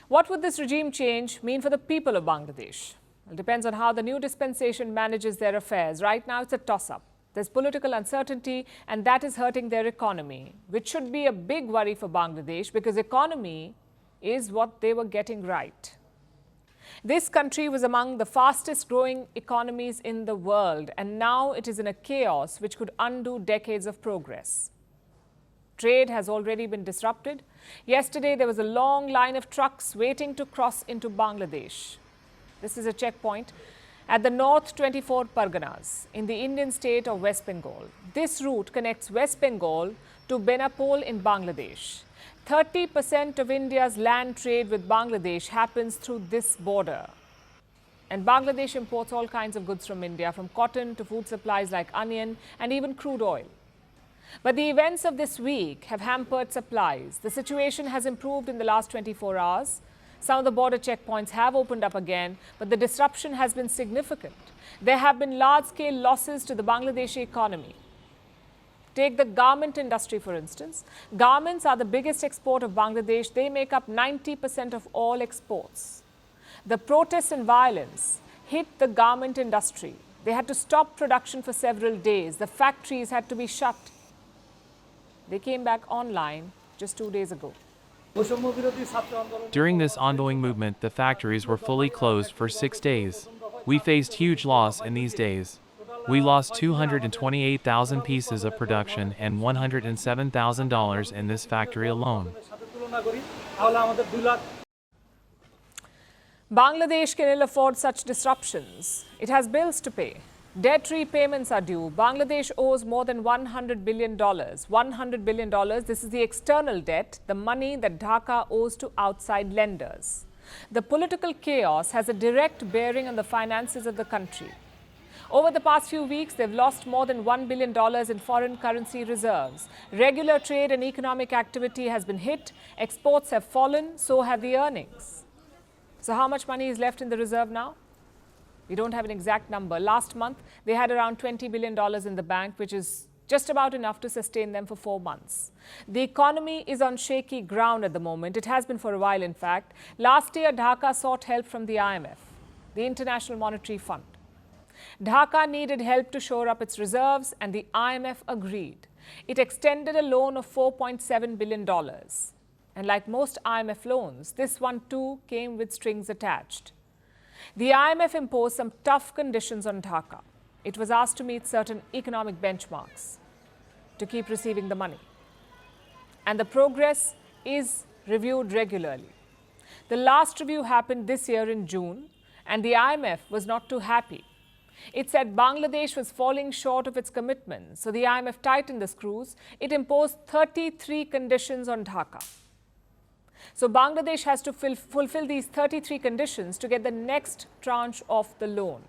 What would this regime change mean for the people of Bangladesh? It depends on how the new dispensation manages their affairs. Right now, it's a toss-up. There's political uncertainty, and that is hurting their economy, which should be a big worry for Bangladesh because economy is what they were getting right. This country was among the fastest growing economies in the world, and now it is in a chaos which could undo decades of progress. Trade has already been disrupted. Yesterday, there was a long line of trucks waiting to cross into Bangladesh. This is a checkpoint at the North 24 Parganas in the Indian state of West Bengal. This route connects West Bengal to Benapole in Bangladesh. 30% of India's land trade with Bangladesh happens through this border. And Bangladesh imports all kinds of goods from India, from cotton to food supplies like onion and even crude oil. But the events of this week have hampered supplies. The situation has improved in the last 24 hours. Some of the border checkpoints have opened up again, but the disruption has been significant. There have been large-scale losses to the Bangladeshi economy. Take the garment industry, for instance. Garments are the biggest export of Bangladesh. They make up 90% of all exports. The protests and violence hit the garment industry. They had to stop production for several days. The factories had to be shut. They came back online just 2 days ago. During this ongoing movement, the factories were fully closed for 6 days. We faced huge loss in these days. We lost 228,000 pieces of production and $107,000 in this factory alone. Bangladesh can ill afford such disruptions. It has bills to pay. Debt repayments are due. Bangladesh owes more than $100 billion. $100 billion, this is the external debt, the money that Dhaka owes to outside lenders. The political chaos has a direct bearing on the finances of the country. Over the past few weeks, they've lost more than $1 billion in foreign currency reserves. Regular trade and economic activity has been hit. Exports have fallen, so have the earnings. So how much money is left in the reserve now? We don't have an exact number. Last month, they had around $20 billion in the bank, which is just about enough to sustain them for 4 months. The economy is on shaky ground at the moment. It has been for a while, in fact. Last year, Dhaka sought help from the IMF, the International Monetary Fund. Dhaka needed help to shore up its reserves, and the IMF agreed. It extended a loan of $4.7 billion. And like most IMF loans, this one too came with strings attached. The IMF imposed some tough conditions on Dhaka. It was asked to meet certain economic benchmarks to keep receiving the money. And the progress is reviewed regularly. The last review happened this year in June, and the IMF was not too happy. It said Bangladesh was falling short of its commitments, so the IMF tightened the screws. It imposed 33 conditions on Dhaka. So Bangladesh has to fulfill these 33 conditions to get the next tranche of the loan.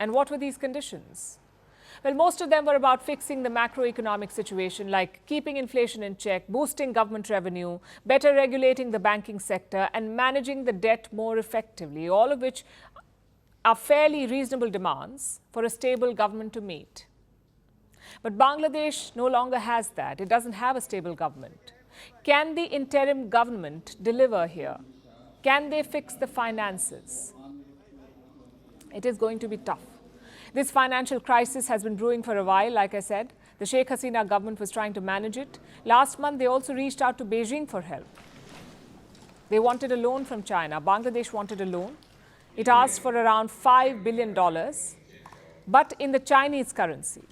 And what were these conditions? Well, most of them were about fixing the macroeconomic situation, like keeping inflation in check, boosting government revenue, better regulating the banking sector, and managing the debt more effectively, all of which are fairly reasonable demands for a stable government to meet. But Bangladesh no longer has that. It doesn't have a stable government. Can the interim government deliver here? Can they fix the finances? It is going to be tough. This financial crisis has been brewing for a while, like I said. The Sheikh Hasina government was trying to manage it. Last month, they also reached out to Beijing for help. They wanted a loan from China. Bangladesh wanted a loan. It asked for around $5 billion, but in the Chinese currency.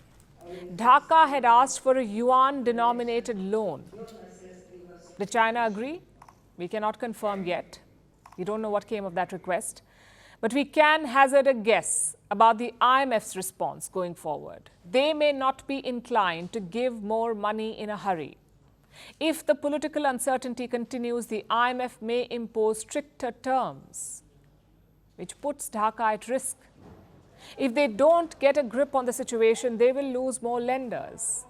Dhaka had asked for a yuan-denominated loan. Did China agree? We cannot confirm yet. We don't know what came of that request. But we can hazard a guess about the IMF's response going forward. They may not be inclined to give more money in a hurry. If the political uncertainty continues, the IMF may impose stricter terms, which puts Dhaka at risk. If they don't get a grip on the situation, they will lose more lenders.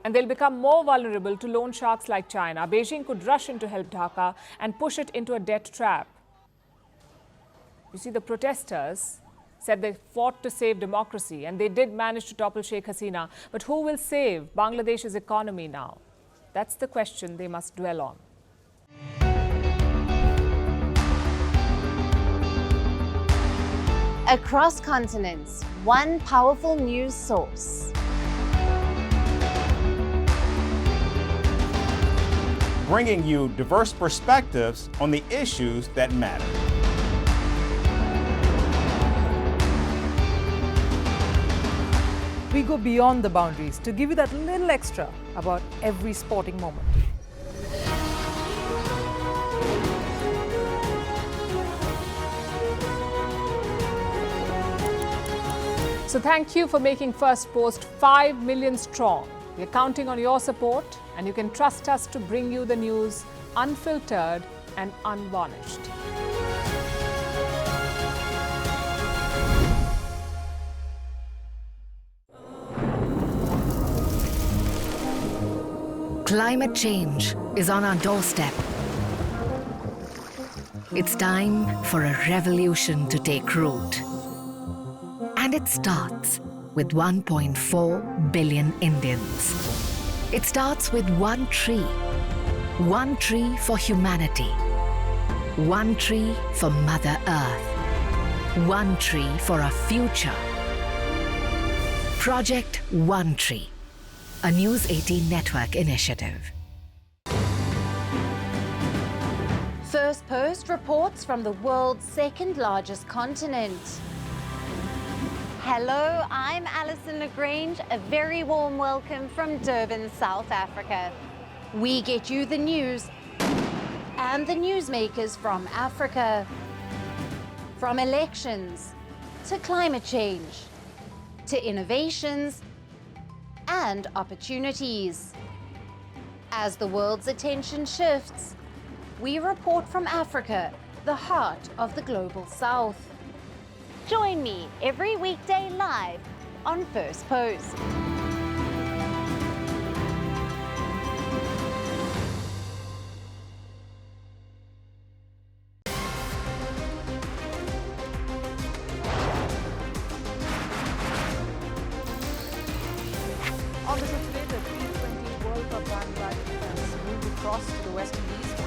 And they'll become more vulnerable to loan sharks like China. Beijing could rush in to help Dhaka and push it into a debt trap. You see, the protesters said they fought to save democracy, and they did manage to topple Sheikh Hasina. But who will save Bangladesh's economy now? That's the question they must dwell on. Across continents, one powerful news source. Bringing you diverse perspectives on the issues that matter. We go beyond the boundaries to give you that little extra about every sporting moment. So thank you for making Firstpost 5 million strong. We're counting on your support, and you can trust us to bring you the news unfiltered and unvarnished. Climate change is on our doorstep. It's time for a revolution to take root. And it starts with 1.4 billion Indians. It starts with one tree for humanity, one tree for Mother Earth, one tree for our future. Project One Tree, a News 18 network initiative. Firstpost reports from the world's second largest continent. Hello, I'm Alison Lagrange. A very warm welcome from Durban, South Africa. We get you the news and the newsmakers from Africa. From elections to climate change to innovations and opportunities. As the world's attention shifts, we report from Africa, the heart of the global South. Join me every weekday live on Firstpost. On the show today, the T20 World Cup bandwagon has moved across to the West Indies.